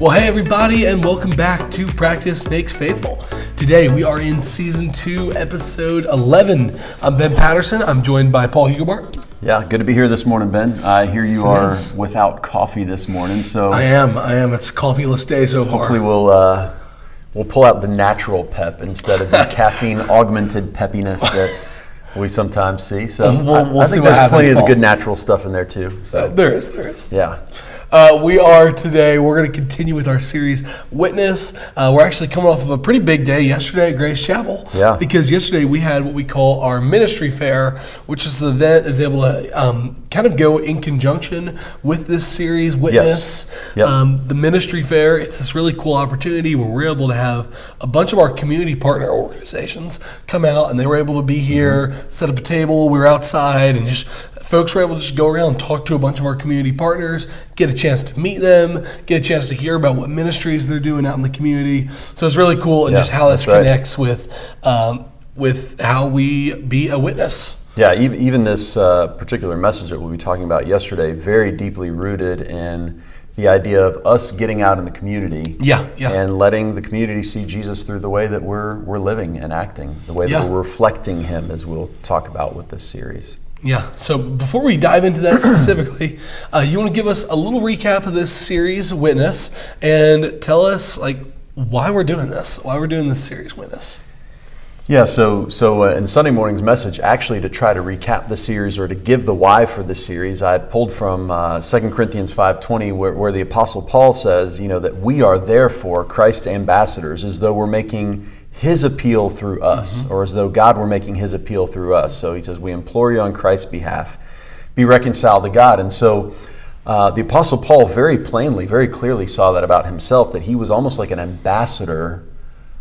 Well, hey everybody, and welcome back to Practice Makes Faithful. Today we are in Season 2, Episode 11. I'm Ben Patterson. I'm joined by Paul Hugobart. Yeah, good to be here this morning, Ben. I hear you are without coffee this morning, so I am. It's a coffeeless day so far. Hopefully we'll pull out the natural pep instead of the caffeine-augmented peppiness that we sometimes see. So I think there's plenty of the good natural stuff in there too. So there is. Yeah. We're going to continue with our series, Witness. We're actually coming off of a pretty big day yesterday at Grace Chapel. Yeah. Because yesterday we had what we call our ministry fair, which is the event that's able to kind of go in conjunction with this series, Witness. Yes. Yep. The ministry fair, it's this really cool opportunity where we're able to have a bunch of our community partner organizations come out, and they were able to be here, set up a table, we were outside, and just folks were able to just go around and talk to a bunch of our community partners, get a chance to meet them, get a chance to hear about what ministries they're doing out in the community. So it's really cool, and just how this connects with how we be a witness. Yeah, even this particular message that we'll be talking about yesterday, very deeply rooted in the idea of us getting out in the community, and letting the community see Jesus through the way that we're living and acting, the way that we're reflecting Him, as we'll talk about with this series. Yeah, so before we dive into that specifically, you want to give us a little recap of this series, Witness, and tell us why we're doing this series, Witness. Yeah, so in Sunday morning's message, actually to try to recap the series or to give the why for the series, I pulled from 2 Corinthians 5:20 where the Apostle Paul says, that we are therefore Christ's ambassadors, as though we're making His appeal through us, or as though God were making His appeal through us. So he says, we implore you on Christ's behalf, be reconciled to God. And so the Apostle Paul very plainly, very clearly saw that about himself, that he was almost like an ambassador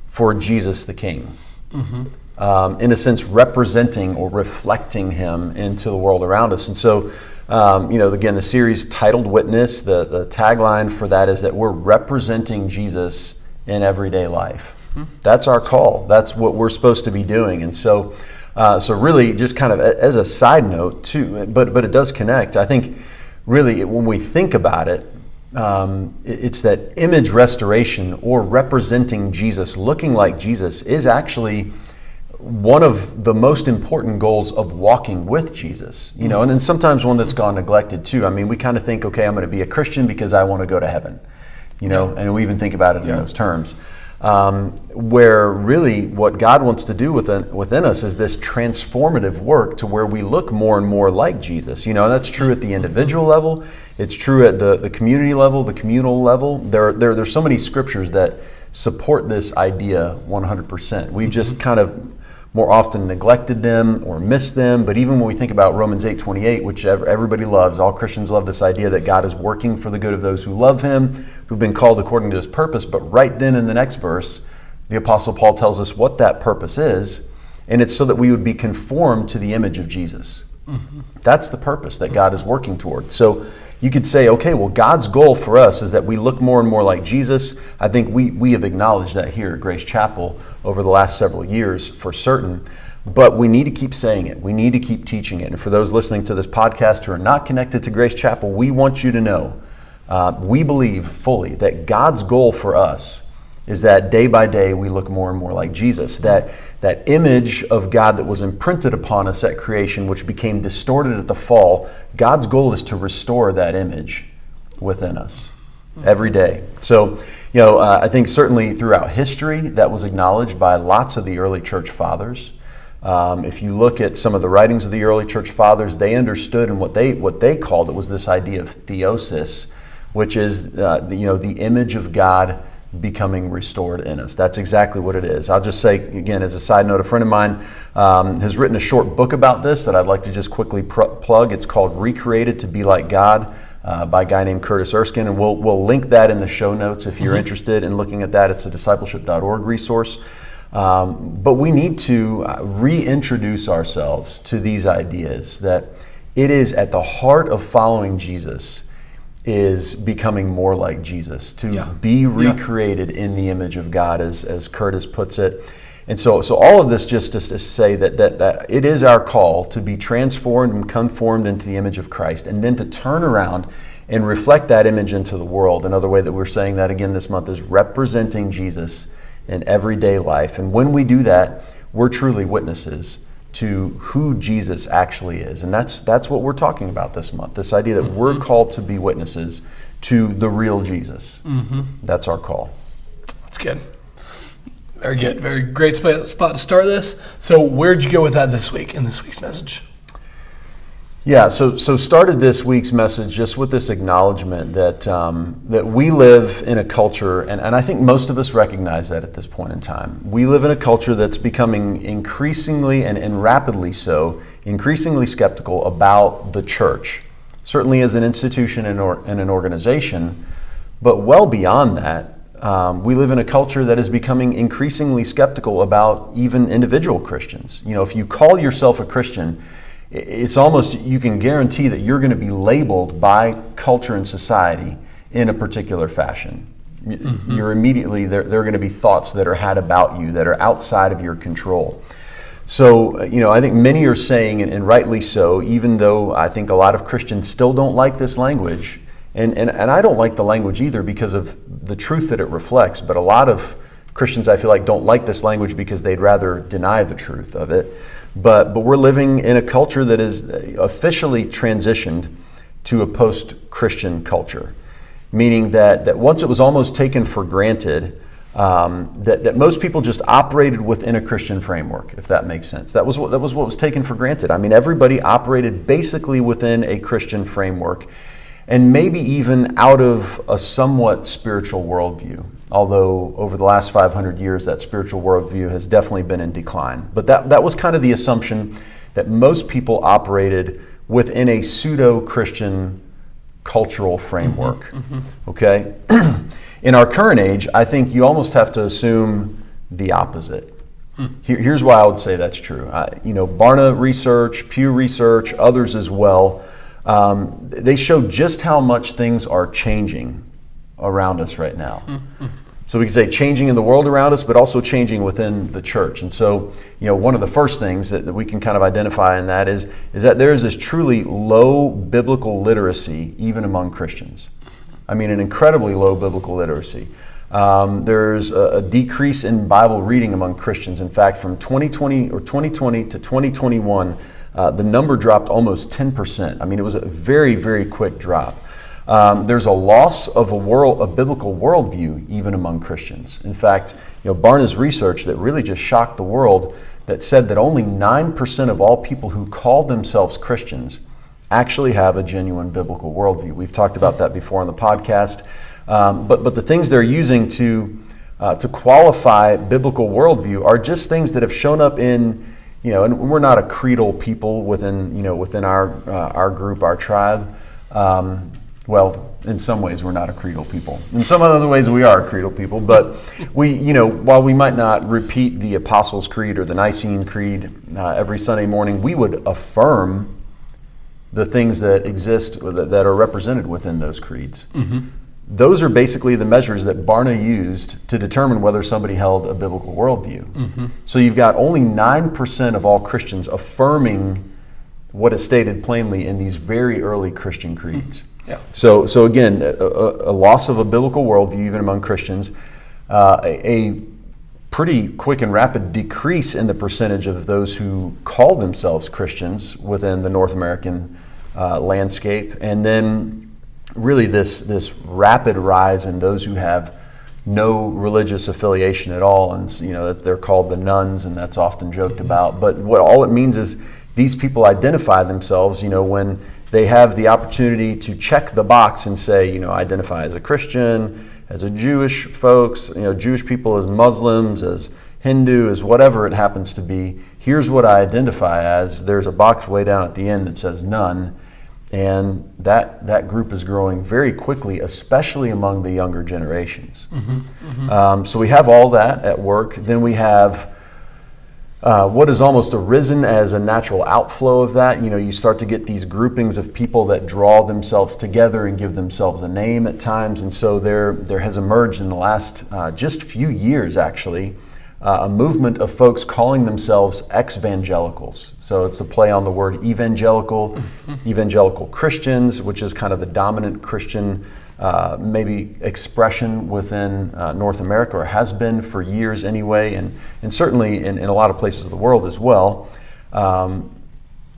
for Jesus the King. In a sense, representing or reflecting Him into the world around us. And so, again, the series titled Witness, the tagline for that is that we're representing Jesus in everyday life. That's our call. That's what we're supposed to be doing. And so really, just kind of as a side note too, but it does connect. I think really when we think about it, it's that image restoration or representing Jesus, looking like Jesus, is actually one of the most important goals of walking with Jesus. And then sometimes one that's gone neglected too. I mean, we kind of think, okay, I'm going to be a Christian because I want to go to heaven. And we even think about it in those terms. Where really what God wants to do within us is this transformative work to where we look more and more like Jesus. And that's true at the individual level. It's true at the community level, the communal level. There's so many scriptures that support this idea 100%. We've just kind of more often neglected them or missed them. But even when we think about Romans 8:28, which everybody loves, all Christians love this idea that God is working for the good of those who love Him, who've been called according to His purpose. But right then in the next verse, the Apostle Paul tells us what that purpose is, and it's so that we would be conformed to the image of Jesus. That's the purpose that God is working toward. So you could say, okay, well, God's goal for us is that we look more and more like Jesus. I think we have acknowledged that here at Grace Chapel over the last several years for certain, but we need to keep saying it. We need to keep teaching it. And for those listening to this podcast who are not connected to Grace Chapel, we want you to know, we believe fully that God's goal for us is that day by day we look more and more like Jesus. That image of God that was imprinted upon us at creation, which became distorted at the fall, God's goal is to restore that image within us every day. So, I think certainly throughout history that was acknowledged by lots of the early church fathers. If you look at some of the writings of the early church fathers, they understood, and what they called it was this idea of theosis, which is the image of God becoming restored in us. That's exactly what it is. I'll just say, again, as a side note, a friend of mine has written a short book about this that I'd like to just quickly plug. It's called Recreated to Be Like God by a guy named Curtis Erskine, and we'll link that in the show notes if you're interested in looking at that. It's a discipleship.org resource. But we need to reintroduce ourselves to these ideas that it is at the heart of following Jesus is becoming more like Jesus, to be recreated in the image of God, as Curtis puts it. And so all of this just is to say that it is our call to be transformed and conformed into the image of Christ, and then to turn around and reflect that image into the world. Another way that we're saying that again this month is representing Jesus in everyday life. And when we do that, we're truly witnesses to who Jesus actually is. And that's what we're talking about this month, this idea that we're called to be witnesses to the real Jesus. That's our call. That's good. Very good. Very great spot to start this. So where'd you go with that this week, in this week's message? Yeah, so started this week's message just with this acknowledgement that that we live in a culture, and I think most of us recognize that at this point in time. We live in a culture that's becoming increasingly and rapidly so, increasingly skeptical about the church, certainly as an institution and an organization, but well beyond that, we live in a culture that is becoming increasingly skeptical about even individual Christians. You know, if you call yourself a Christian, it's almost, you can guarantee that you're going to be labeled by culture and society in a particular fashion. You're immediately, there are going to be thoughts that are had about you that are outside of your control. So, you know, I think many are saying, and rightly so, even though I think a lot of Christians still don't like this language, and I don't like the language either because of the truth that it reflects, but a lot of Christians, I feel like, don't like this language because they'd rather deny the truth of it. But we're living in a culture that is officially transitioned to a post-Christian culture, meaning that once it was almost taken for granted that most people just operated within a Christian framework, if that makes sense. That was what was taken for granted. I mean, everybody operated basically within a Christian framework, and maybe even out of a somewhat spiritual worldview. Although over the last 500 years, that spiritual worldview has definitely been in decline. But that was kind of the assumption that most people operated within a pseudo-Christian cultural framework. Okay? In our current age, I think you almost have to assume the opposite. Here's why I would say that's true. Barna Research, Pew Research, others as well, they show just how much things are changing around us right now. So we could say changing in the world around us, but also changing within the church. And so, one of the first things that we can kind of identify in that is that there is this truly low biblical literacy even among Christians. I mean, an incredibly low biblical literacy. There's a decrease in Bible reading among Christians. In fact, from 2020 to 2021, the number dropped almost 10%. I mean, it was a very, very quick drop. There's a loss of a biblical worldview even among Christians. In fact, Barna's research that really just shocked the world that said that only 9% of all people who call themselves Christians actually have a genuine biblical worldview. We've talked about that before on the podcast. But the things they're using to qualify biblical worldview are just things that have shown up in, and we're not a creedal people within our group, our tribe. Well, in some ways we're not a creedal people. In some other ways we are a creedal people, but while we might not repeat the Apostles' Creed or the Nicene Creed every Sunday morning, we would affirm the things that exist, that are represented within those creeds. Those are basically the measures that Barna used to determine whether somebody held a biblical worldview. So you've got only 9% of all Christians affirming what is stated plainly in these very early Christian creeds. Yeah. So again, a loss of a biblical worldview even among Christians, a pretty quick and rapid decrease in the percentage of those who call themselves Christians within the North American landscape, and then really this rapid rise in those who have no religious affiliation at all, and that they're called the nuns, and that's often joked about. But what all it means is these people identify themselves, when they have the opportunity to check the box and say, identify as a Christian, as a Jewish folks, Jewish people, as Muslims, as Hindu, as whatever it happens to be. Here's what I identify as. There's a box way down at the end that says none. And that group is growing very quickly, especially among the younger generations. So we have all that at work. Then we have what has almost arisen as a natural outflow of that. You start to get these groupings of people that draw themselves together and give themselves a name at times. And so there has emerged in the last just few years, actually, a movement of folks calling themselves ex-evangelicals. So it's a play on the word evangelical, evangelical Christians, which is kind of the dominant Christian maybe expression within North America, or has been for years anyway, and certainly in a lot of places of the world as well.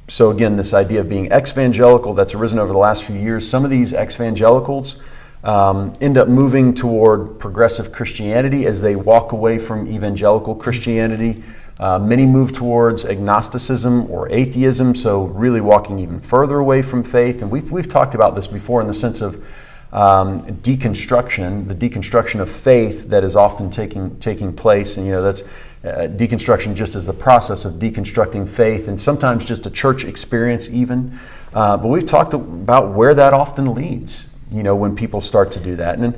So again, this idea of being ex-evangelical that's arisen over the last few years, some of these ex-evangelicals end up moving toward progressive Christianity as they walk away from evangelical Christianity. Many move towards agnosticism or atheism, so really walking even further away from faith. And we've talked about this before in the sense of deconstruction, the deconstruction of faith that is often taking place, and that's deconstruction just as the process of deconstructing faith, and sometimes just a church experience even. But we've talked about where that often leads. When people start to do that. And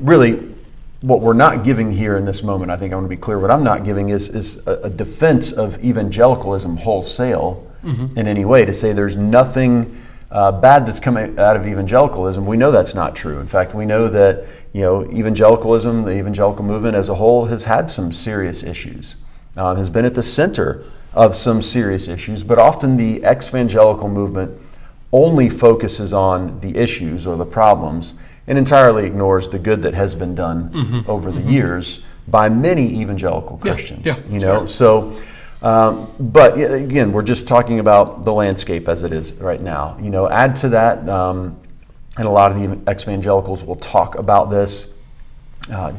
really, what we're not giving here in this moment, I think I want to be clear, what I'm not giving is a defense of evangelicalism wholesale in any way, to say there's nothing bad that's coming out of evangelicalism. We know that's not true. In fact, we know that evangelicalism, the evangelical movement as a whole, has had some serious issues, has been at the center of some serious issues, but often the ex-evangelical movement only focuses on the issues or the problems and entirely ignores the good that has been done over the years by many evangelical Christians. So, but again, we're just talking about the landscape as it is right now. Add to that, and a lot of the ex-evangelicals will talk about this. All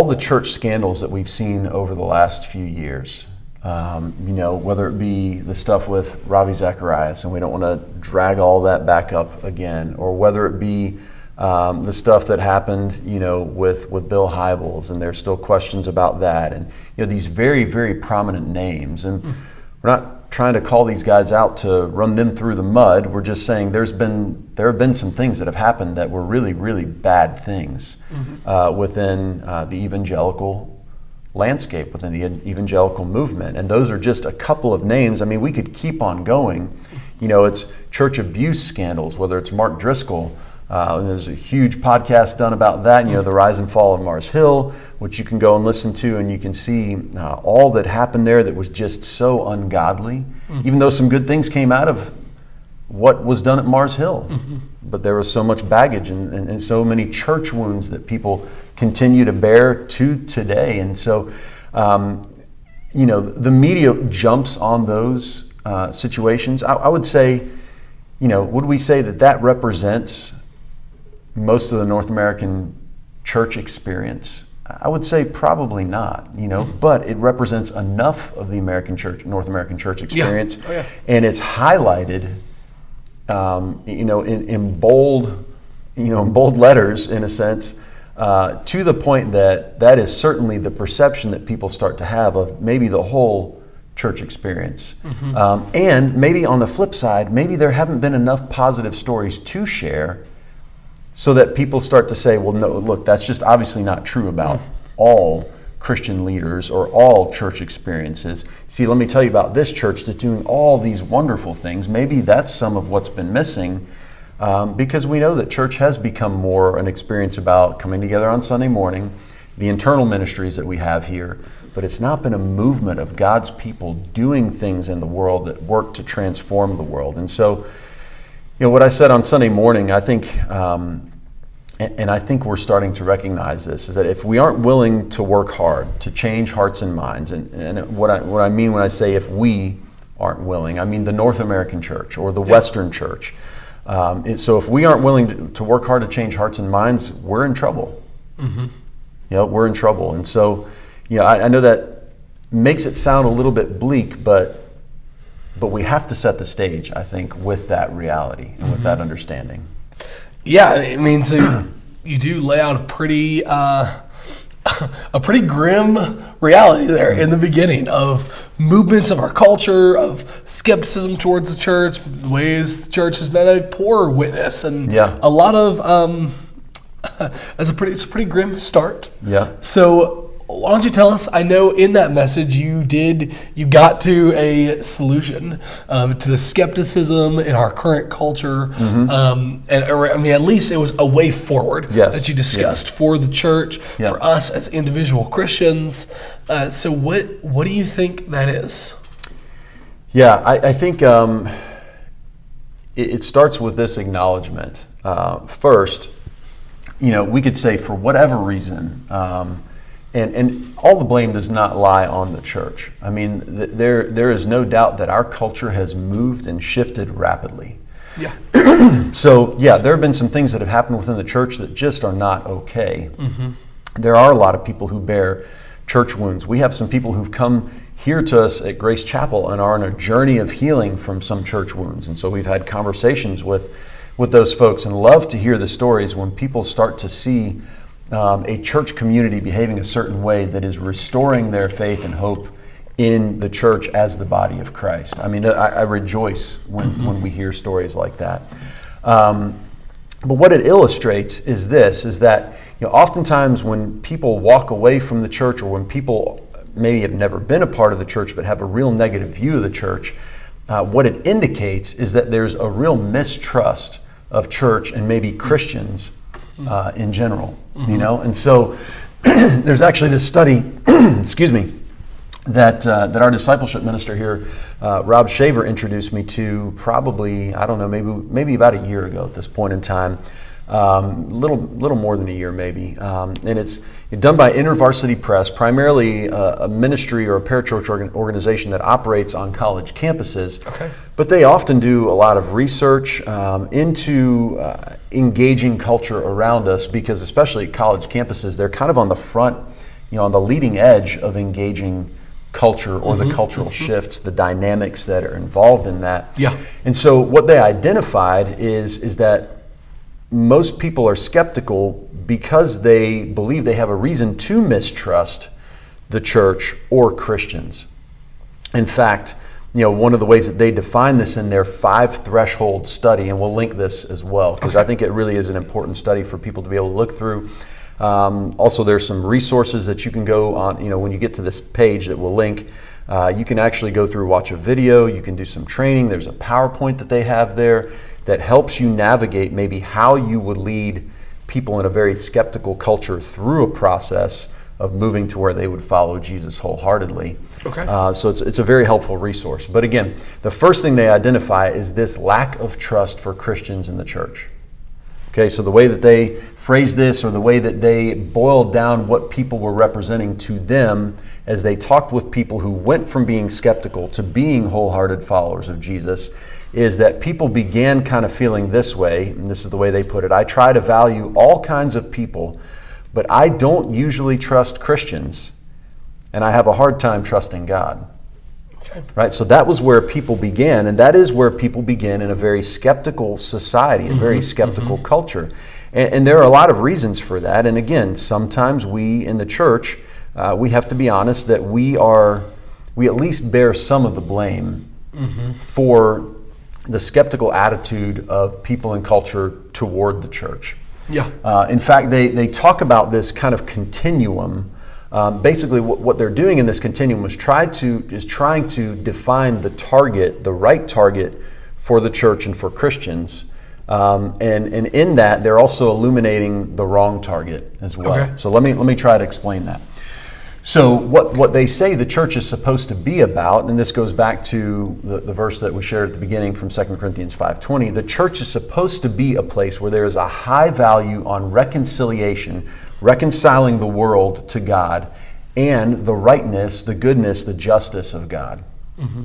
the church scandals that we've seen over the last few years. Whether it be the stuff with Ravi Zacharias, and we don't want to drag all that back up again, or whether it be the stuff that happened, with Bill Hybels, and there's still questions about that, and these very, very prominent names. And we're not trying to call these guys out to run them through the mud. We're just saying there have been some things that have happened that were really, really bad things within the evangelical landscape, within the evangelical movement. And those are just a couple of names. I mean, we could keep on going. It's church abuse scandals, whether it's Mark Driscoll. There's a huge podcast done about that, the rise and fall of Mars Hill, which you can go and listen to, and you can see all that happened there that was just so ungodly, even though some good things came out of what was done at Mars Hill. But there was so much baggage and so many church wounds that people continue to bear to today. And so, the media jumps on those situations. I would say, would we say that represents most of the North American church experience? I would say probably not, but it represents enough of the North American church experience. Yeah. Oh, yeah. And it's highlighted in bold letters, in a sense, to the point that is certainly the perception that people start to have of maybe the whole church experience. And maybe on the flip side, maybe there haven't been enough positive stories to share, so that people start to say, well, no, look, that's just obviously not true about all Christian leaders or all church experiences. See, let me tell you about this church that's doing all these wonderful things. Maybe that's some of what's been missing, because we know that church has become more an experience about coming together on Sunday morning, the internal ministries that we have here, but it's not been a movement of God's people doing things in the world that work to transform the world. And so, what I said on Sunday morning, I think, and I think we're starting to recognize this, is that if we aren't willing to work hard to change hearts and minds, and what I mean when I say if we aren't willing, I mean the North American church or the Western church. So if we aren't willing to work hard to change hearts and minds, we're in trouble. We're in trouble. And so, I know that makes it sound a little bit bleak, but we have to set the stage, I think, with that reality and with that understanding. Yeah, I mean, so you do lay out a pretty grim reality there in the beginning of movements of our culture, of skepticism towards the church, the ways the church has been a poor witness, and a lot of it's a pretty grim start. Yeah. So why don't you tell us? I know in that message you got to a solution to the skepticism in our current culture, at least it was a way forward that you discussed for the church, for us as individual Christians. So what do you think that is? Yeah, I think it starts with this acknowledgement. First, we could say for whatever reason, and all the blame does not lie on the church. I mean, there is no doubt that our culture has moved and shifted rapidly. Yeah. So, there have been some things that have happened within the church that just are not okay. Mm-hmm. There are a lot of people who bear church wounds. We have some people who've come here to us at Grace Chapel and are on a journey of healing from some church wounds. And so we've had conversations with those folks and love to hear the stories when people start to see a church community behaving a certain way that is restoring their faith and hope in the church as the body of Christ. I mean, I rejoice when we hear stories like that. But what it illustrates is that oftentimes when people walk away from the church, or when people maybe have never been a part of the church but have a real negative view of the church, what it indicates is that there's a real mistrust of church and maybe Christians in general. And so there's actually this study, excuse me, that our discipleship minister here, Rob Shaver, introduced me to probably, I don't know, maybe about a year ago at this point in time, little more than a year maybe, and it's done by InterVarsity Press, primarily a ministry or a parachurch organization that operates on college campuses. Okay. But they often do a lot of research into engaging culture around us, because especially at college campuses, they're kind of on the front, on the leading edge of engaging culture or the cultural shifts, the dynamics that are involved in that. Yeah. And so what they identified is that most people are skeptical because they believe they have a reason to mistrust the church or Christians. In fact, one of the ways that they define this in their 5 threshold study, and we'll link this as well, because I think it really is an important study for people to be able to look through. Also, there's some resources that you can go on, when you get to this page that we'll link, you can actually go through, watch a video, you can do some training. There's a PowerPoint that they have there that helps you navigate maybe how you would lead people in a very skeptical culture through a process of moving to where they would follow Jesus wholeheartedly. Okay. So it's a very helpful resource. But again, the first thing they identify is this lack of trust for Christians in the church. Okay, so the way that they phrased this, or the way that they boiled down what people were representing to them as they talked with people who went from being skeptical to being wholehearted followers of Jesus, is that people began kind of feeling this way, and this is the way they put it: I try to value all kinds of people, but I don't usually trust Christians, and I have a hard time trusting God. Okay. Right? So that was where people began, and that is where people begin in a very skeptical society, a very skeptical culture. And there are a lot of reasons for that. And again, sometimes we in the church, we have to be honest that we at least bear some of the blame for the skeptical attitude of people in culture toward the church. Yeah. In fact, they talk about this kind of continuum. Basically, what they're doing in this continuum is trying to define the right target for the church and for Christians. And in that, they're also illuminating the wrong target as well. Okay. So let me try to explain that. So what they say the church is supposed to be about, and this goes back to the verse that we shared at the beginning from 2 Corinthians 5:20, the church is supposed to be a place where there is a high value on reconciliation, reconciling the world to God, and the rightness, the goodness, the justice of God.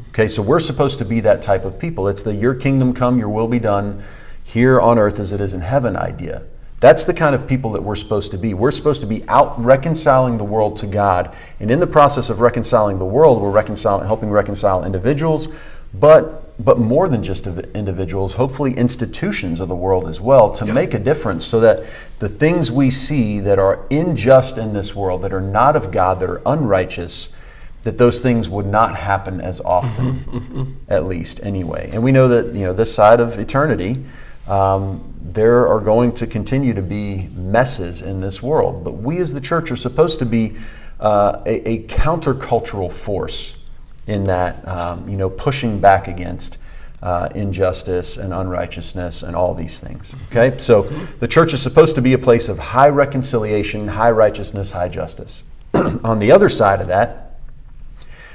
Okay, so we're supposed to be that type of people. It's the your kingdom come, your will be done here on earth as it is in heaven idea. That's the kind of people that we're supposed to be. We're supposed to be out reconciling the world to God. And in the process of reconciling the world, we're helping reconcile individuals, but more than just individuals, hopefully institutions of the world as well, to make a difference so that the things we see that are unjust in this world, that are not of God, that are unrighteous, that those things would not happen as often, at least anyway. And we know that this side of eternity, there are going to continue to be messes in this world. But we as the church are supposed to be a countercultural force in that, pushing back against injustice and unrighteousness and all these things. Okay, so the church is supposed to be a place of high reconciliation, high righteousness, high justice. On the other side of that,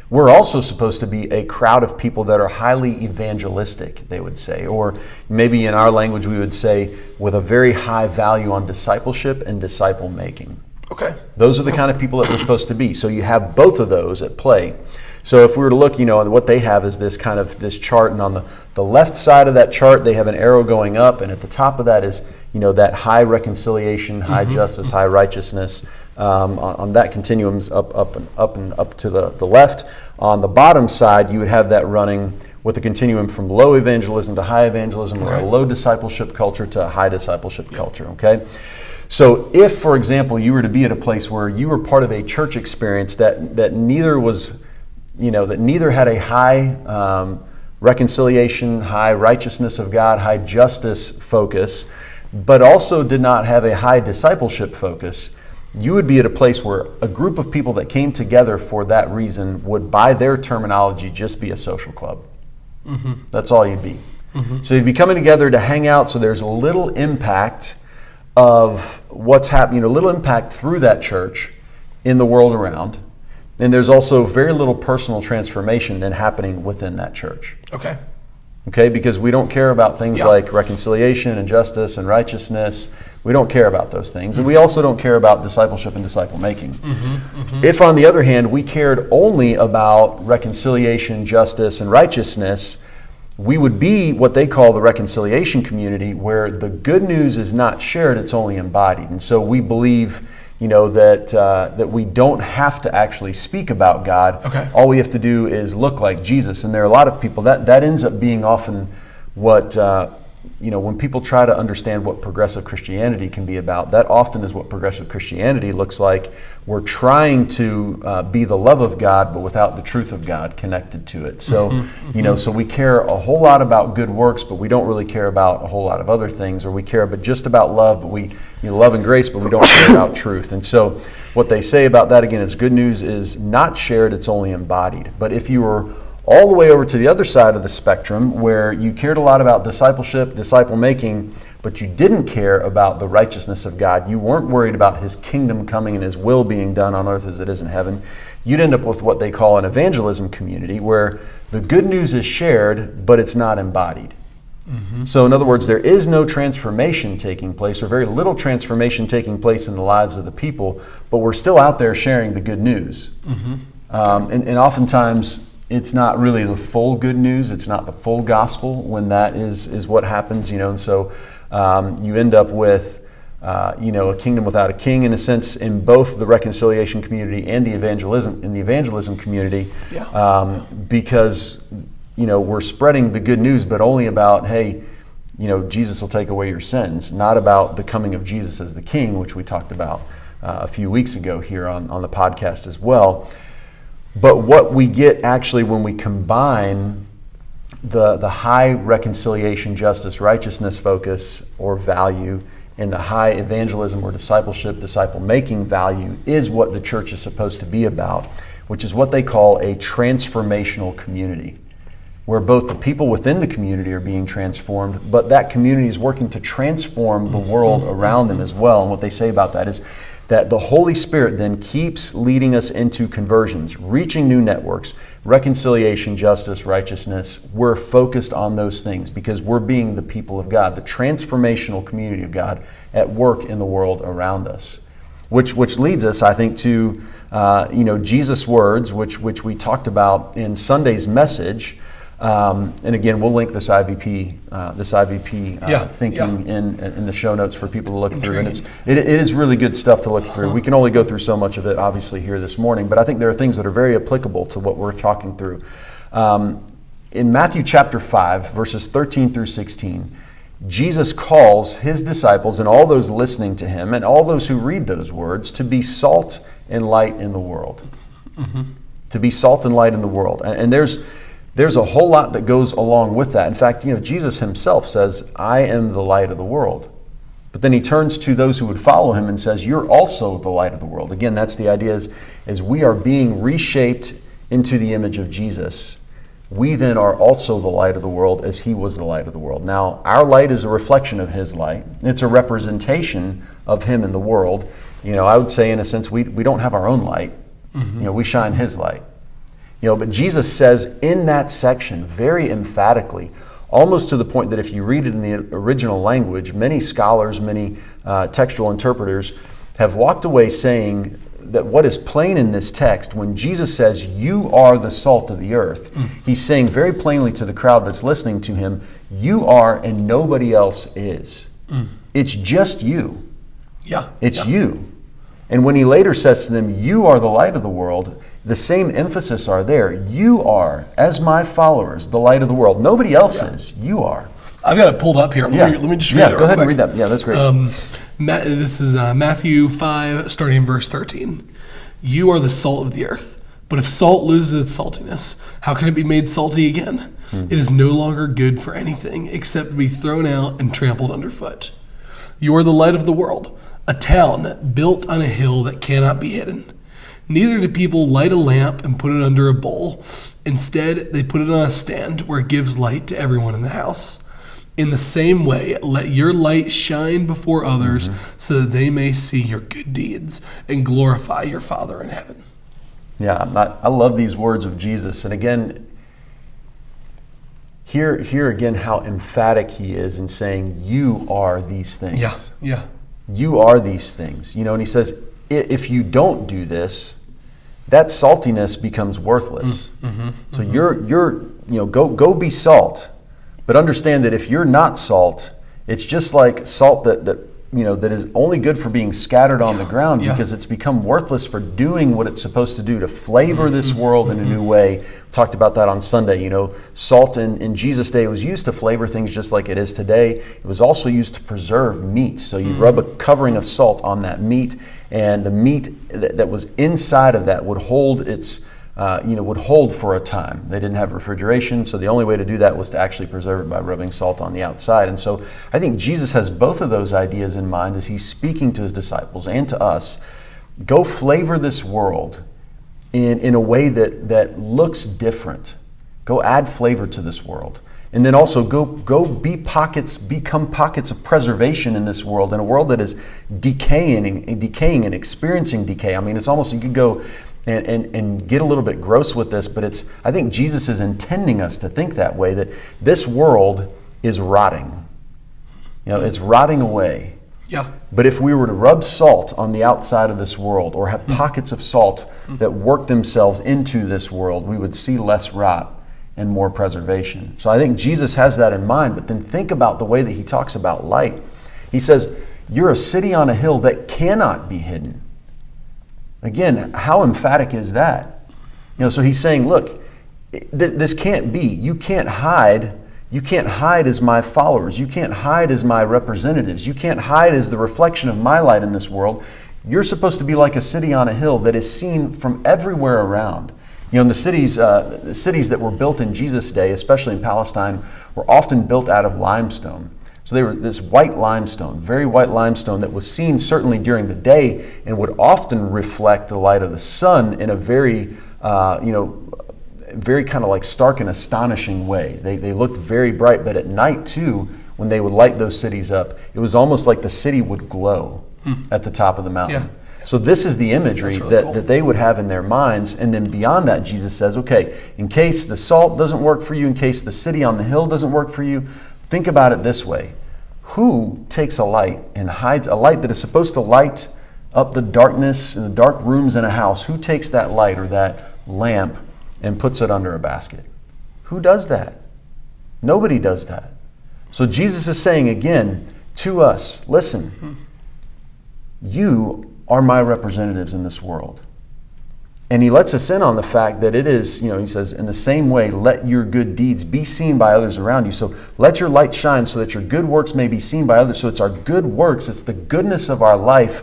we're also supposed to be a crowd of people that are highly evangelistic, they would say, or maybe in our language we would say with a very high value on discipleship and disciple making. Okay. Those are the kind of people that we're supposed to be. So you have both of those at play. So if we were to look, what they have is this chart, and on the left side of that chart, they have an arrow going up, and at the top of that is, that high reconciliation, high justice, high righteousness. On that continuum's up to the left. On the bottom side, you would have that running with a continuum from low evangelism to high evangelism, or a low discipleship culture to a high discipleship culture. Okay. So if, for example, you were to be at a place where you were part of a church experience that neither was that neither had a high reconciliation, high righteousness of God, high justice focus, but also did not have a high discipleship focus, you would be at a place where a group of people that came together for that reason would, by their terminology, just be a social club. Mm-hmm. That's all you'd be. Mm-hmm. So you'd be coming together to hang out, so there's a little impact of what's happening, a little impact through that church in the world around. And there's also very little personal transformation then happening within that church. Okay, because we don't care about things like reconciliation and justice and righteousness. We don't care about those things. And we also don't care about discipleship and disciple making. If, on the other hand, we cared only about reconciliation, justice, and righteousness, we would be what they call the reconciliation community, where the good news is not shared, it's only embodied. And so we believe that we don't have to actually speak about God. Okay. All we have to do is look like Jesus. And there are a lot of people that ends up being often what when people try to understand what progressive Christianity can be about, that often is what progressive Christianity looks like. We're trying to be the love of God, but without the truth of God connected to it. So, so we care a whole lot about good works, but we don't really care about a whole lot of other things, or we care just about love, but we love and grace, but we don't care about truth. And so what they say about that, again, is good news is not shared, it's only embodied. But if you were all the way over to the other side of the spectrum, where you cared a lot about discipleship, disciple making, but you didn't care about the righteousness of God, you weren't worried about His kingdom coming and His will being done on earth as it is in heaven, you'd end up with what they call an evangelism community, where the good news is shared, but it's not embodied. So in other words, there is no transformation taking place, or very little transformation taking place in the lives of the people, but we're still out there sharing the good news. And oftentimes, it's not really the full good news. It's not the full gospel when that is what happens, And so you end up with, a kingdom without a king, in a sense, in both the reconciliation community and the evangelism community, because we're spreading the good news, but only about, hey, Jesus will take away your sins, not about the coming of Jesus as the King, which we talked about a few weeks ago here on the podcast as well. But what we get actually when we combine the high reconciliation, justice, righteousness focus or value and the high evangelism or discipleship, disciple-making value is what the church is supposed to be about, which is what they call a transformational community, where both the people within the community are being transformed, but that community is working to transform the world around them as well. And what they say about that is that the Holy Spirit then keeps leading us into conversions, reaching new networks, reconciliation, justice, righteousness. We're focused on those things because we're being the people of God, the transformational community of God at work in the world around us. Which leads us, I think, to Jesus' words, which we talked about in Sunday's message. And again, we'll link this IVP thinking in the show notes for people to look through. And it is really good stuff to look through. We can only go through so much of it, obviously, here this morning, but I think there are things that are very applicable to what we're talking through. In Matthew chapter 5, verses 13 through 16, Jesus calls His disciples and all those listening to Him and all those who read those words to be salt and light in the world. To be salt and light in the world. And there's a whole lot that goes along with that. In fact, Jesus Himself says, I am the light of the world. But then he turns to those who would follow him and says, you're also the light of the world. Again, that's the idea is we are being reshaped into the image of Jesus. We then are also the light of the world as he was the light of the world. Now, our light is a reflection of his light. It's a representation of him in the world. I would say in a sense, we don't have our own light. We shine his light. But Jesus says in that section very emphatically, almost to the point that if you read it in the original language, many scholars, many textual interpreters have walked away saying that what is plain in this text, when Jesus says, you are the salt of the earth, he's saying very plainly to the crowd that's listening to him, you are and nobody else is. It's just you. It's you. And when he later says to them, you are the light of the world, the same emphasis are there. You are, as my followers, the light of the world. Nobody else is. You are. I've got it pulled up here. Let me just read it. Go ahead and read that. Yeah, that's great. This is Matthew 5, starting in verse 13. You are the salt of the earth. But if salt loses its saltiness, how can it be made salty again? It is no longer good for anything except to be thrown out and trampled underfoot. You are the light of the world, a town built on a hill that cannot be hidden. Neither do people light a lamp and put it under a bowl. Instead, they put it on a stand where it gives light to everyone in the house. In the same way, let your light shine before others so that they may see your good deeds and glorify your Father in heaven. Yeah, I love these words of Jesus. And again, hear again how emphatic he is in saying, you are these things. Yeah. You are these things. And he says, if you don't do this, that saltiness becomes worthless. So go be salt, but understand that if you're not salt, it's just like salt that is only good for being scattered on the ground because it's become worthless for doing what it's supposed to do, to flavor this world in a new way. We talked about that on Sunday. Salt in Jesus' day was used to flavor things just like it is today. It was also used to preserve meat. So you rub a covering of salt on that meat, and the meat that was inside of that would hold would hold for a time. They didn't have refrigeration, so the only way to do that was to actually preserve it by rubbing salt on the outside. And so I think Jesus has both of those ideas in mind as he's speaking to his disciples and to us. Go flavor this world in a way that looks different. Go add flavor to this world. And then also go become pockets of preservation in this world, in a world that is decaying and experiencing decay. I mean, it's almost, you could go and get a little bit gross with this, but I think Jesus is intending us to think that way, that this world is rotting. It's rotting away. Yeah. But if we were to rub salt on the outside of this world, or have pockets of salt that work themselves into this world, we would see less rot and more preservation. So I think Jesus has that in mind, but then think about the way that he talks about light. He says, you're a city on a hill that cannot be hidden. Again, how emphatic is that? So he's saying, look, this can't be. You can't hide as my followers. You can't hide as my representatives. You can't hide as the reflection of my light in this world. You're supposed to be like a city on a hill that is seen from everywhere around. The cities that were built in Jesus' day, especially in Palestine, were often built out of limestone. So they were this white limestone, very white limestone that was seen certainly during the day and would often reflect the light of the sun in a very, very kind of like stark and astonishing way. They looked very bright, but at night too, when they would light those cities up, it was almost like the city would glow at the top of the mountain. Yeah. So this is the imagery really that, cool. that they would have in their minds. And then beyond that, Jesus says, okay, in case the salt doesn't work for you, in case the city on the hill doesn't work for you, think about it this way. Who takes a light and hides a light that is supposed to light up the darkness in the dark rooms in a house? Who takes that light or that lamp and puts it under a basket? Who does that? Nobody does that. So Jesus is saying again to us, listen, you are my representatives in this world. And he lets us in on the fact that it is, he says, in the same way, let your good deeds be seen by others around you. So let your light shine so that your good works may be seen by others. So it's our good works, it's the goodness of our life,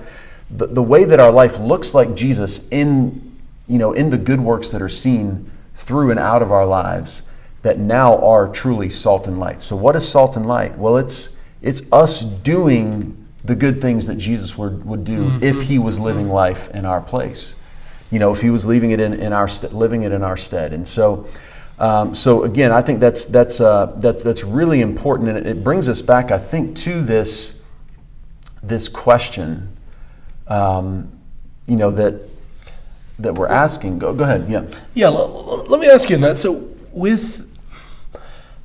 the way that our life looks like Jesus in the good works that are seen through and out of our lives that now are truly salt and light. So what is salt and light? Well, it's us doing the good things that Jesus would do if he was living life in our place. If he was living it in our stead. And so, so again, I think that's really important, and it brings us back, I think, to this question, that we're asking. Go ahead. Yeah. Let me ask you on that. So with,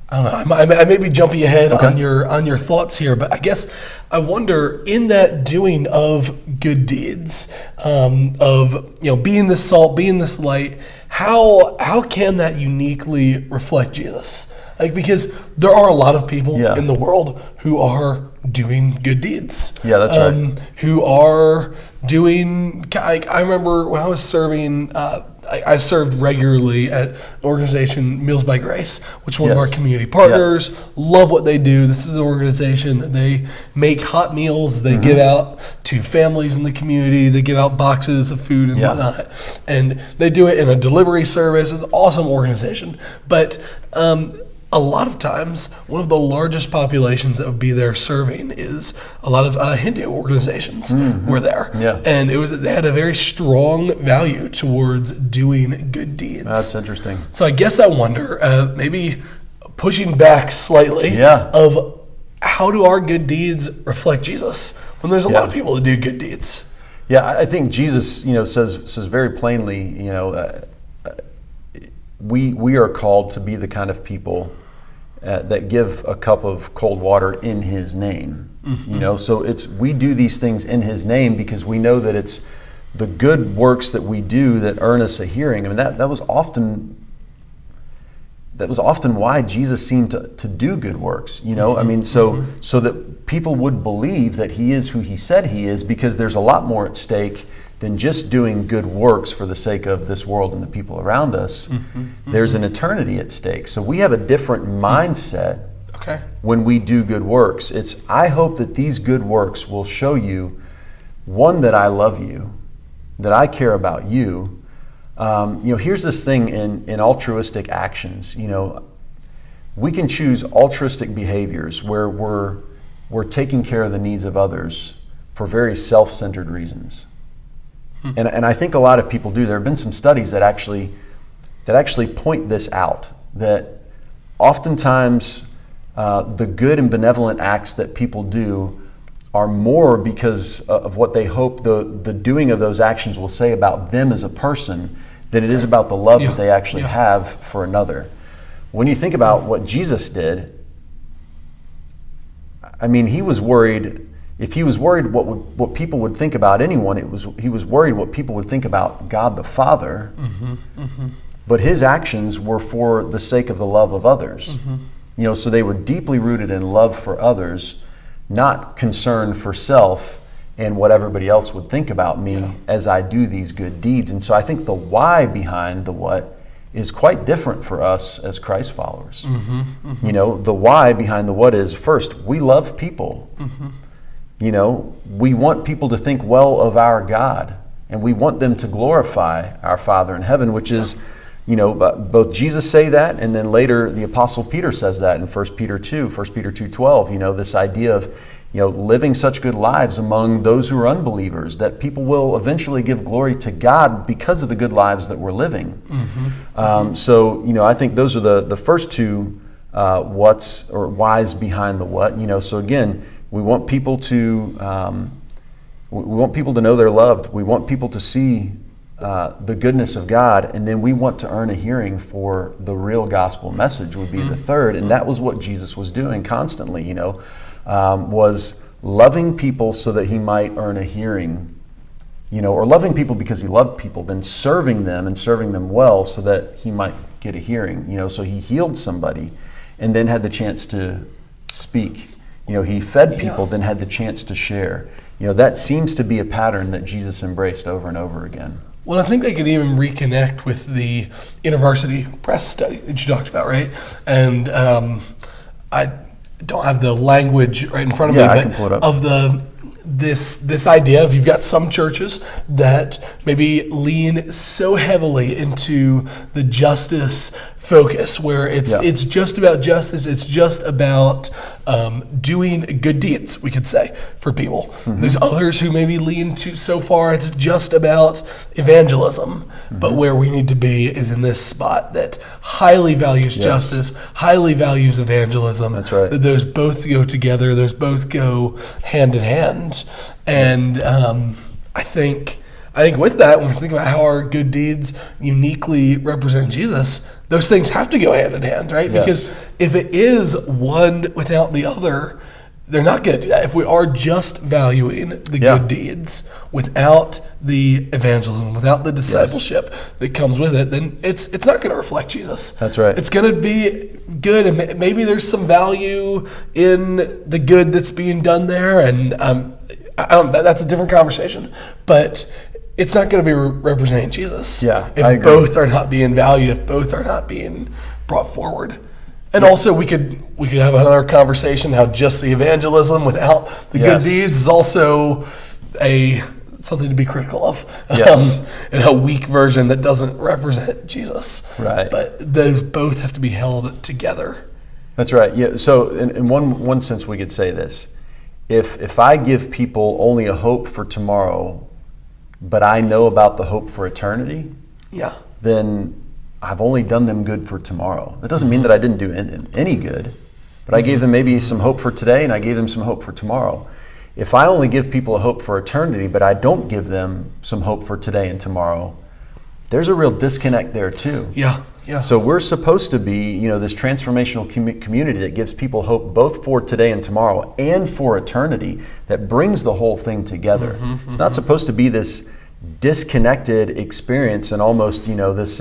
I don't know, I may be jumping ahead on your thoughts here, but I guess I wonder, in that doing of good deeds, of being this salt, being this light, how can that uniquely reflect Jesus? Like, because there are a lot of people in the world who are doing good deeds. Yeah, that's right. Who are doing, I remember when I was serving, I served regularly at an organization, Meals by Grace, which is one of our community partners. Love what they do. This is an organization that they make hot meals. They give out to families in the community. They give out boxes of food and whatnot. And they do it in a delivery service. It's an awesome organization. But a lot of times, one of the largest populations that would be there serving is a lot of Hindu organizations were there. Yeah. And they had a very strong value towards doing good deeds. That's interesting. So I guess I wonder, maybe pushing back slightly, of how do our good deeds reflect Jesus when there's a lot of people that do good deeds? Yeah, I think Jesus, says very plainly, we are called to be the kind of people that give a cup of cold water in his name. So we do these things in his name because we know that it's the good works that we do that earn us a hearing. I mean, that was often why Jesus seemed to do good works. I mean, so that people would believe that he is who he said he is, because there's a lot more at stake than just doing good works for the sake of this world and the people around us. There's an eternity at stake. So we have a different mindset when we do good works. I hope that these good works will show you, one, that I love you, that I care about you. Here's this thing in altruistic actions. We can choose altruistic behaviors where we're taking care of the needs of others for very self-centered reasons. And I think a lot of people do. There have been some studies that actually point this out, that oftentimes the good and benevolent acts that people do are more because of what they hope the doing of those actions will say about them as a person than it is about the love that they actually have for another. When you think about what Jesus did, I mean, he was worried. If he was worried what people would think about anyone, he was worried what people would think about God the Father. But his actions were for the sake of the love of others. So they were deeply rooted in love for others, not concern for self and what everybody else would think about me as I do these good deeds. And so I think the why behind the what is quite different for us as Christ followers. The why behind the what is, first, we love people. We want people to think well of our God, and we want them to glorify our Father in heaven, which is, both Jesus say that, and then later the Apostle Peter says that in 1 Peter 2:12, this idea of, living such good lives among those who are unbelievers, that people will eventually give glory to God because of the good lives that we're living. So, I think those are the first two what's or whys behind the what. So again, we want people to know they're loved. We want people to see the goodness of God, and then we want to earn a hearing for the real gospel message would be the third. And that was what Jesus was doing constantly, was loving people so that he might earn a hearing, or loving people because he loved people, then serving them and serving them well so that he might get a hearing. So he healed somebody and then had the chance to speak. He fed people, then had the chance to share. That seems to be a pattern that Jesus embraced over and over again. Well, I think they could even reconnect with the InterVarsity Press study that you talked about, right? And I don't have the language right in front of me, I but can pull it up. of this idea of, you've got some churches that maybe lean so heavily into the justice focus, where it's just about justice, it's just about doing good deeds, we could say, for people. There's others who maybe lean to so far it's just about evangelism, but where we need to be is in this spot that highly values justice, highly values evangelism. That's right. That those both go together, those both go hand in hand. And I think with that, when we think about how our good deeds uniquely represent Jesus, those things have to go hand in hand, right? Yes. Because if it is one without the other, they're not going to do that. If we are just valuing the good deeds without the evangelism, without the discipleship that comes with it, then it's not going to reflect Jesus. That's right. It's going to be good, and maybe there's some value in the good that's being done there, and that's a different conversation. But it's not going to be representing Jesus. Yeah, if I agree. both are not being valued, if both are not being brought forward. And also, we could have another conversation how just the evangelism without the good deeds is also something to be critical of. Yes. And a weak version that doesn't represent Jesus. Right. But those both have to be held together. That's right. Yeah. So in one sense, we could say this: if I give people only a hope for tomorrow, but I know about the hope for eternity, then I've only done them good for tomorrow. That doesn't mean that I didn't do any good, but I gave them maybe some hope for today, and I gave them some hope for tomorrow. If I only give people a hope for eternity, but I don't give them some hope for today and tomorrow, there's a real disconnect there too. Yeah. So we're supposed to be, this transformational community that gives people hope both for today and tomorrow and for eternity, that brings the whole thing together. It's not supposed to be this disconnected experience and almost, this,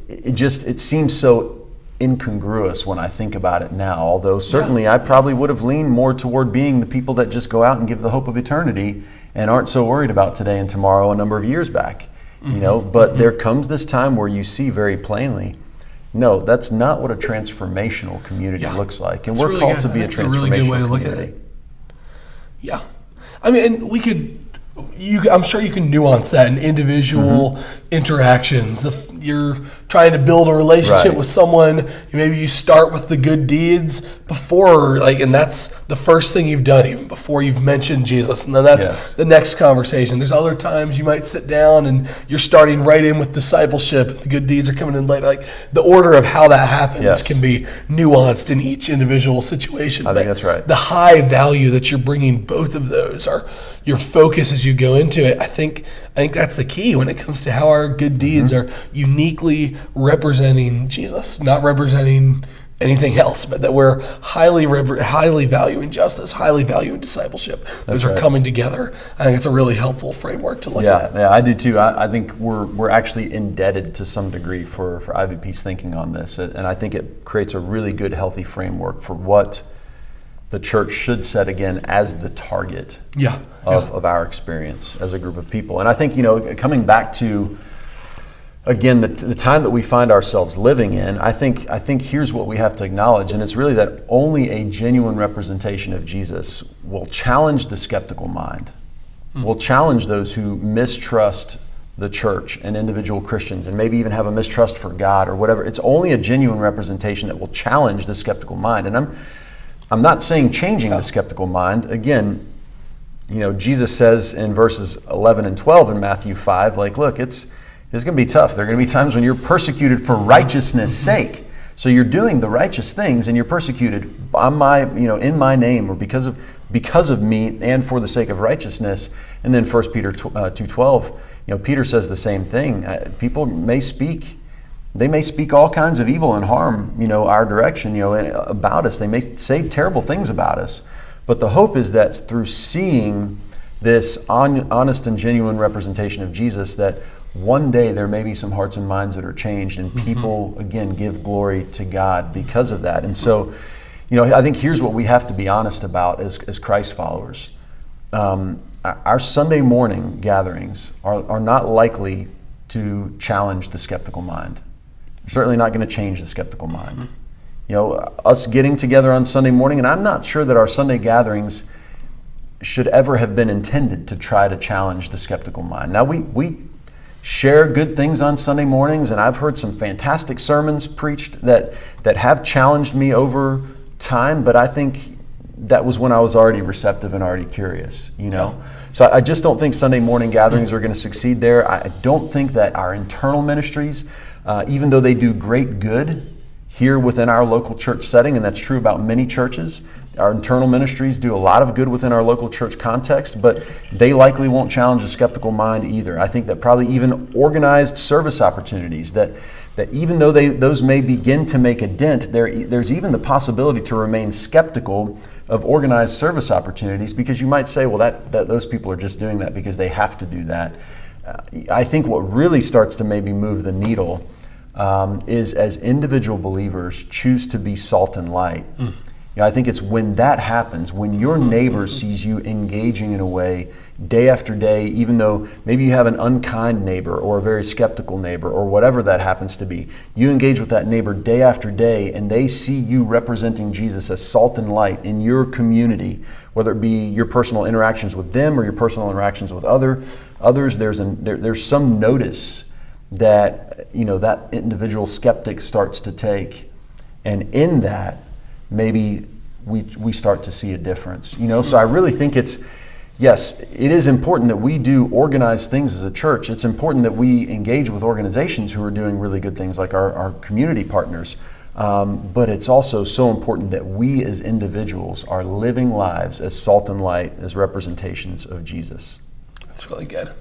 it seems so incongruous when I think about it now. Although certainly I probably would have leaned more toward being the people that just go out and give the hope of eternity and aren't so worried about today and tomorrow a number of years back. But there comes this time where you see very plainly, no, that's not what a transformational community looks like. And we're called to be a transformational community. Yeah. I mean, and we could, I'm sure you can nuance that in individual interactions. If you're trying to build a relationship with someone, maybe you start with the good deeds before, and that's the first thing you've done, even before you've mentioned Jesus, and then that's the next conversation. There's other times you might sit down and you're starting right in with discipleship, and the good deeds are coming in later. Like, the order of how that happens can be nuanced in each individual situation. I think that's right. The high value that you're bringing both of those are your focus as you go into it. I think that's the key when it comes to how our good deeds are uniquely representing Jesus, not representing anything else, but that we're highly valuing justice, highly valuing discipleship. Those are coming together. I think it's a really helpful framework to look at. Yeah, I do too. I think we're actually indebted to some degree for IVP's thinking on this, and I think it creates a really good, healthy framework for what the church should set again as the target of our experience as a group of people. And I think, coming back to, again, the time that we find ourselves living in, I think here's what we have to acknowledge, and it's really that only a genuine representation of Jesus will challenge the skeptical mind, will challenge those who mistrust the church and individual Christians, and maybe even have a mistrust for God or whatever. It's only a genuine representation that will challenge the skeptical mind. And I'm not saying changing the skeptical mind. Again, Jesus says in verses 11 and 12 in Matthew 5, look, it's going to be tough. There are going to be times when you're persecuted for righteousness' sake. So you're doing the righteous things and you're persecuted on in my name, or because of me and for the sake of righteousness. And then 1 Peter 2:12, Peter says the same thing. People may speak. They may speak all kinds of evil and harm, our direction, about us. They may say terrible things about us. But the hope is that through seeing this honest and genuine representation of Jesus, that one day there may be some hearts and minds that are changed, and people, again, give glory to God because of that. And so, I think here's what we have to be honest about as Christ followers. Our Sunday morning gatherings are not likely to challenge the skeptical mind. Certainly not going to change the skeptical mind. Us getting together on Sunday morning, and I'm not sure that our Sunday gatherings should ever have been intended to try to challenge the skeptical mind. Now, we share good things on Sunday mornings, and I've heard some fantastic sermons preached that have challenged me over time, but I think that was when I was already receptive and already curious, you know? Yeah. So I just don't think Sunday morning gatherings are going to succeed there. I don't think that our internal ministries, even though they do great good here within our local church setting, and that's true about many churches, our internal ministries do a lot of good within our local church context, but they likely won't challenge a skeptical mind either. I think that probably even organized service opportunities, that even though those may begin to make a dent, there's even the possibility to remain skeptical of organized service opportunities, because you might say, well, that those people are just doing that because they have to do that. I think what really starts to maybe move the needle is as individual believers choose to be salt and light. You know, I think it's when that happens, when your neighbor sees you engaging in a way day after day, even though maybe you have an unkind neighbor or a very skeptical neighbor or whatever that happens to be, you engage with that neighbor day after day, and they see you representing Jesus as salt and light in your community, whether it be your personal interactions with them or your personal interactions with others. There's some notice that, you know, that individual skeptic starts to take, and in that, maybe we start to see a difference. You know, so I really think yes, it is important that we do organized things as a church. It's important that we engage with organizations who are doing really good things, like our community partners. But it's also so important that we as individuals are living lives as salt and light, as representations of Jesus. That's really good.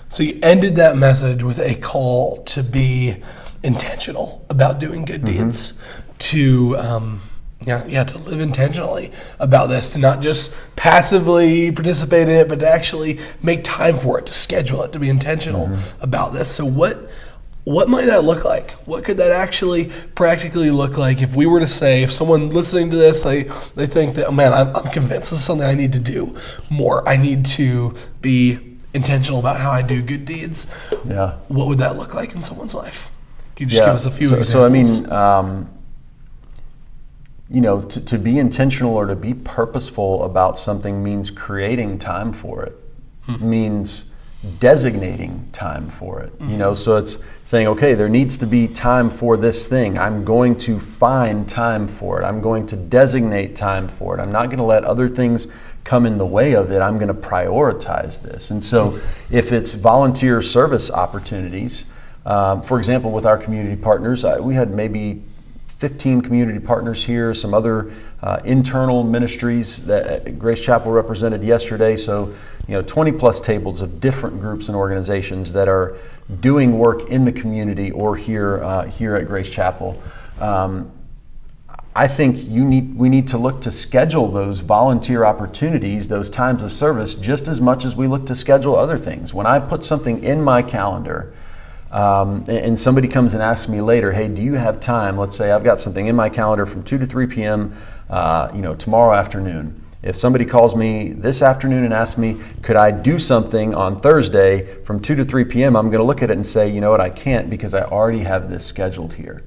So you ended that message with a call to be intentional about doing good deeds, to live intentionally about this, to not just passively participate in it, but to actually make time for it, to schedule it, to be intentional about this. So what might that look like? What could that actually practically look like if we were to say, if someone listening to this, they think that, oh man, I'm convinced this is something I need to do more. I need to be intentional about how I do good deeds. Yeah. What would that look like in someone's life? Can you just give us a few examples? So I mean, you know, to be intentional or to be purposeful about something means creating time for it, means designating time for it. You know, so it's saying, okay, there needs to be time for this thing. I'm going to find time for it. I'm going to designate time for it. I'm not going to let other things come in the way of it. I'm going to prioritize this. And so if it's volunteer service opportunities, for example, with our community partners, we had maybe 15 community partners here, some other internal ministries that Grace Chapel represented yesterday. So, you know, 20 plus tables of different groups and organizations that are doing work in the community or here at Grace Chapel. I think we need to look to schedule those volunteer opportunities, those times of service, just as much as we look to schedule other things. When I put something in my calendar, and somebody comes and asks me later, hey, do you have time? Let's say I've got something in my calendar from 2 to 3 p.m. Tomorrow afternoon. If somebody calls me this afternoon and asks me, could I do something on Thursday from 2 to 3 p.m., I'm going to look at it and say, you know what, I can't, because I already have this scheduled here.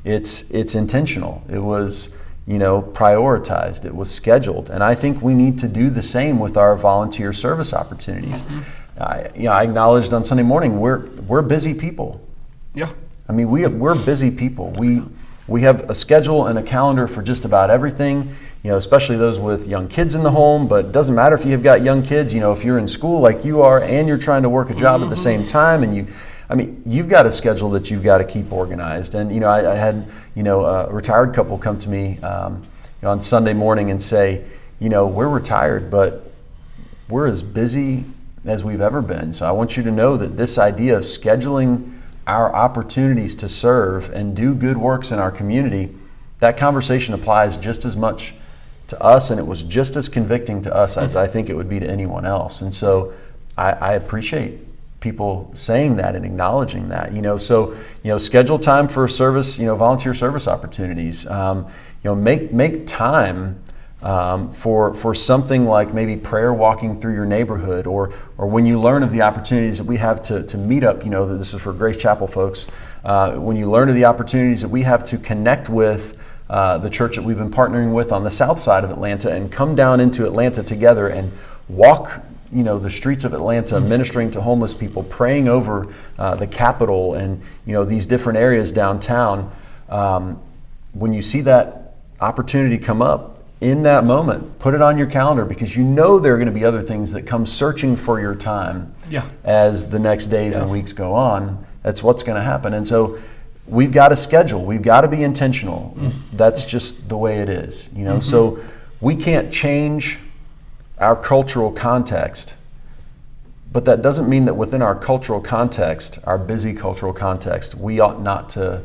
It's intentional. It was, you know, prioritized. It was scheduled. And I think we need to do the same with our volunteer service opportunities. I acknowledged on Sunday morning, we're busy people. Yeah. I mean, we're busy people. We have a schedule and a calendar for just about everything, you know, especially those with young kids in the home, but it doesn't matter if you've got young kids, you know, if you're in school like you are and you're trying to work a job at the same time, and you've got a schedule that you've got to keep organized. And, you know, I had, you know, a retired couple come to me on Sunday morning and say, you know, we're retired, but we're as busy as we've ever been. So I want you to know that this idea of scheduling our opportunities to serve and do good works in our community, that conversation applies just as much to us, and it was just as convicting to us as I think it would be to anyone else. And so I appreciate people saying that and acknowledging that, you know. So, you know, schedule time for service, you know, volunteer service opportunities. You know, make time for something like maybe prayer walking through your neighborhood, or when you learn of the opportunities that we have to meet up, you know, this is for Grace Chapel folks, when you learn of the opportunities that we have to connect with the church that we've been partnering with on the south side of Atlanta and come down into Atlanta together and walk the streets of Atlanta, ministering to homeless people, praying over the Capitol and these different areas downtown. When you see that opportunity come up in that moment, put it on your calendar, because there are going to be other things that come searching for your time as the next days and weeks go on. That's what's going to happen. And so we've got to schedule. We've got to be intentional. That's just the way it is. So we can't change our cultural context, but that doesn't mean that within our cultural context, our busy cultural context, we ought not to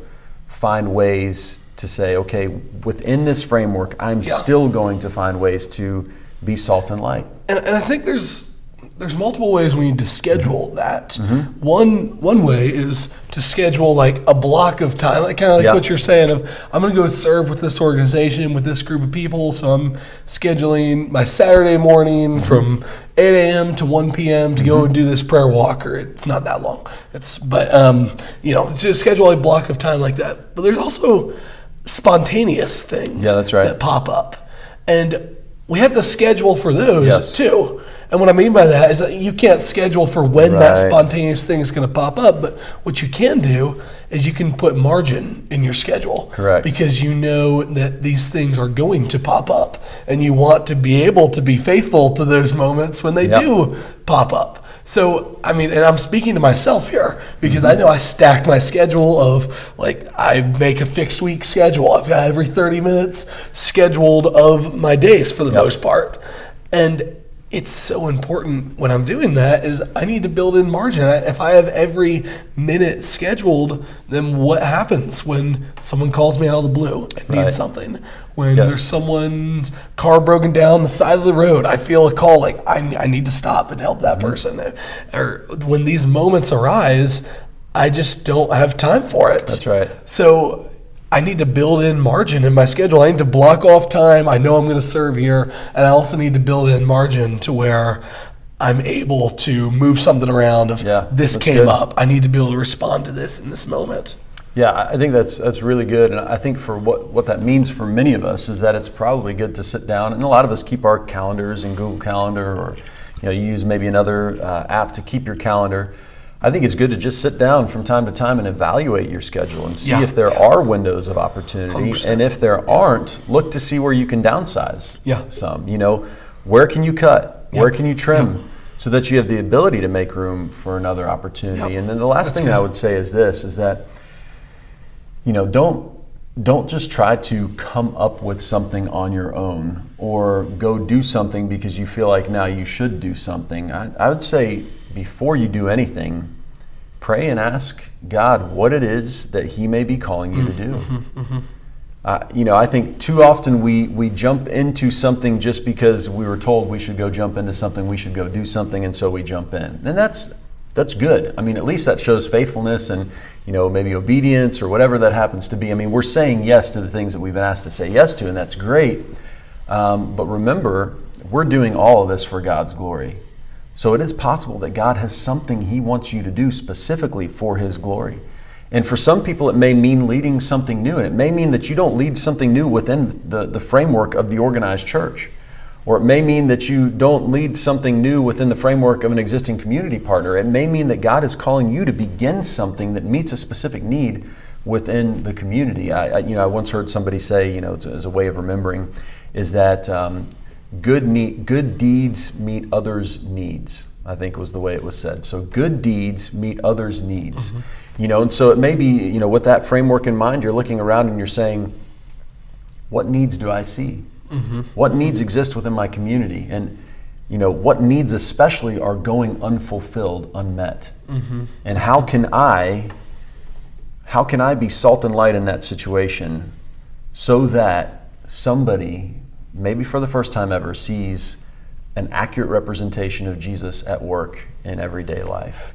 find ways to say, okay, within this framework, I'm still going to find ways to be salt and light. And I think there's multiple ways we need to schedule that. One way is to schedule like a block of time, like kind of like what you're saying of, I'm going to go serve with this organization, with this group of people. So I'm scheduling my Saturday morning from 8 a.m. to 1 p.m. to go and do this prayer walk, or it's not that long. Just schedule a block of time like that. But there's also spontaneous things that pop up. And we have to schedule for those too. And what I mean by that is that you can't schedule for when that spontaneous thing is going to pop up, but what you can do is you can put margin in your schedule. Correct. Because you know that these things are going to pop up, and you want to be able to be faithful to those moments when they do pop up. So, and I'm speaking to myself here, because I know I stack my schedule of, I make a fixed week schedule. I've got every 30 minutes scheduled of my days for the most part. And it's so important when I'm doing that is I need to build in margin. If I have every minute scheduled, then what happens when someone calls me out of the blue and needs something? When there's someone's car broken down the side of the road, I feel a call I need to stop and help that person. Or when these moments arise, I just don't have time for it. That's right. So I need to build in margin in my schedule. I need to block off time. I know I'm going to serve here. And I also need to build in margin to where I'm able to move something around this came up. I need to be able to respond to this in this moment. Yeah, I think that's really good. And I think for what that means for many of us is that it's probably good to sit down. And a lot of us keep our calendars in Google Calendar, or you use maybe another app to keep your calendar. I think it's good to just sit down from time to time and evaluate your schedule and see if there are windows of opportunity. 100%. And if there aren't, look to see where you can downsize some. Where can you cut? Where can you trim? So that you have the ability to make room for another opportunity. And then the last thing I would say is this, is that, don't just try to come up with something on your own or go do something because you feel like now you should do something. I would say before you do anything, pray and ask God what it is that He may be calling you to do. I think too often we jump into something just because we were told we should go jump into something, we should go do something, and so we jump in. And that's good. At least that shows faithfulness and maybe obedience or whatever that happens to be. We're saying yes to the things that we've been asked to say yes to, and that's great. But remember, we're doing all of this for God's glory. So it is possible that God has something He wants you to do specifically for His glory. And for some people, it may mean leading something new. And it may mean that you don't lead something new within the framework of the organized church. Or it may mean that you don't lead something new within the framework of an existing community partner. It may mean that God is calling you to begin something that meets a specific need within the community. I once heard somebody say, as a way of remembering, is that good deeds meet others' needs, I think was the way it was said. So good deeds meet others' needs. And so it may be, with that framework in mind, you're looking around and you're saying, what needs do I see? What needs exist within my community? And, what needs especially are going unfulfilled, unmet? And how can I be salt and light in that situation so that somebody, maybe for the first time ever, sees an accurate representation of Jesus at work in everyday life?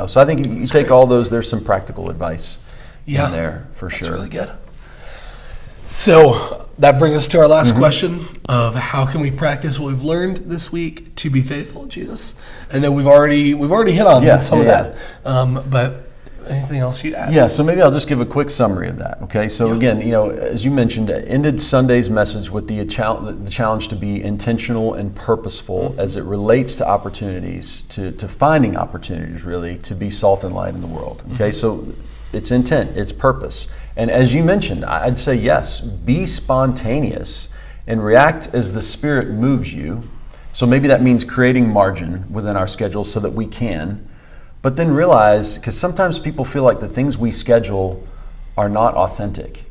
So I think you take all those, there's some practical advice in there for sure. That's really good. So that brings us to our last question of how can we practice what we've learned this week to be faithful to Jesus? And then we've already hit on some of that. But anything else you'd add? Yeah, so maybe I'll just give a quick summary of that. Okay, so again, as you mentioned, ended Sunday's message with the challenge to be intentional and purposeful as it relates to opportunities, to finding opportunities really to be salt and light in the world. Okay, so it's intent, it's purpose. And as you mentioned, I'd say yes, be spontaneous and react as the Spirit moves you. So maybe that means creating margin within our schedule so that we can. But then realize, because sometimes people feel like the things we schedule are not authentic,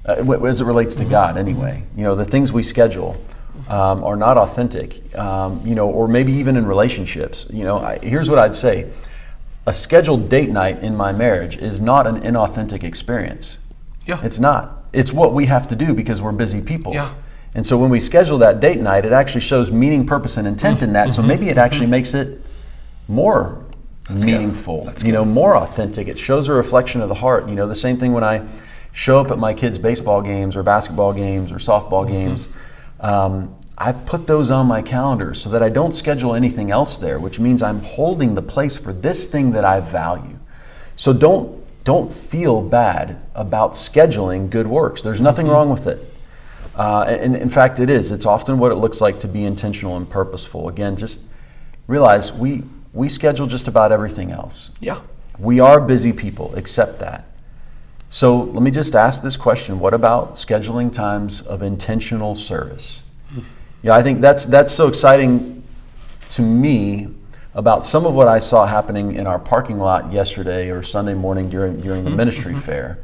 as it relates to God anyway. The things we schedule are not authentic, or maybe even in relationships. Here's what I'd say. A scheduled date night in my marriage is not an inauthentic experience. Yeah. It's not. It's what we have to do because we're busy people. Yeah. And so when we schedule that date night, it actually shows meaning, purpose, and intent in that. So maybe it actually makes it more meaningful, more authentic. It shows a reflection of the heart. The same thing when I show up at my kids' baseball games or basketball games or softball games. I've put those on my calendar so that I don't schedule anything else there, which means I'm holding the place for this thing that I value. So don't feel bad about scheduling good works. There's nothing wrong with it. And in fact, it is. It's often what it looks like to be intentional and purposeful. Again, just realize we schedule just about everything else. Yeah. We are busy people, accept that. So let me just ask this question. What about scheduling times of intentional service? I think that's so exciting to me about some of what I saw happening in our parking lot yesterday or Sunday morning during the ministry fair.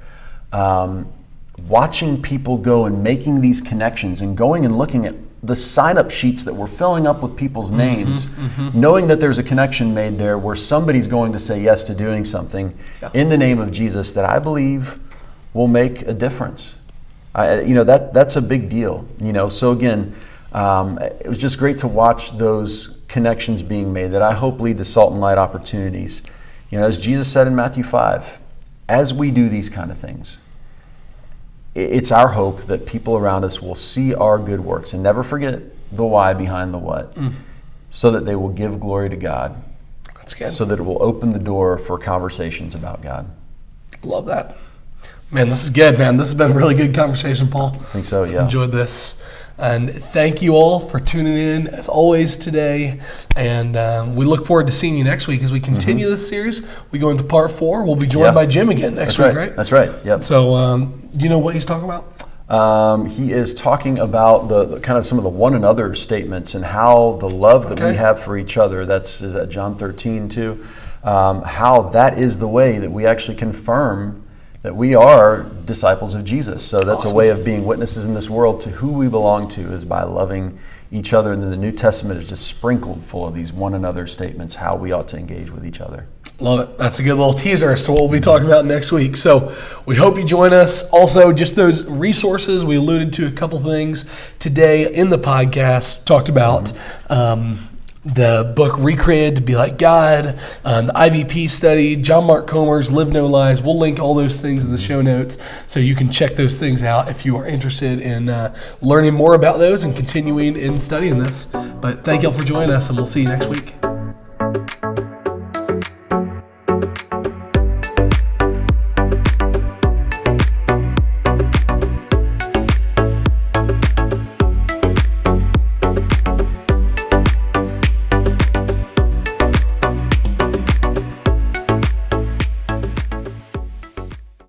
Watching people go and making these connections and going and looking at the sign-up sheets that we're filling up with people's names, knowing that there's a connection made there where somebody's going to say yes to doing something in the name of Jesus that I believe will make a difference. That's a big deal. So again, it was just great to watch those connections being made that I hope lead to salt and light opportunities. As Jesus said in Matthew 5, as we do these kind of things, it's our hope that people around us will see our good works and never forget the why behind the what, so that they will give glory to God. That's good. So that it will open the door for conversations about God. Love that. Man, this is good, man. This has been a really good conversation, Paul. I think so, yeah. Enjoyed this. And thank you all for tuning in, as always, today. And we look forward to seeing you next week as we continue this series. We go into part 4. We'll be joined by Jim again next week, right? That's right, yep. So, you know what he's talking about? He is talking about the kind of some of the one another statements and how the love that we have for each other, is that John 13 too, how that is the way that we actually confirm that we are disciples of Jesus. So that's a way of being witnesses in this world to who we belong to, is by loving each other. And then the New Testament is just sprinkled full of these one another statements, how we ought to engage with each other. Love it. That's a good little teaser as to what we'll be talking about next week. So we hope you join us. Also, just those resources, we alluded to a couple things today in the podcast, talked about the book Recreated to Be Like God, the IVP study, John Mark Comer's Live No Lies. We'll link all those things in the show notes so you can check those things out if you are interested in learning more about those and continuing in studying this. But thank y'all for joining us, and we'll see you next week.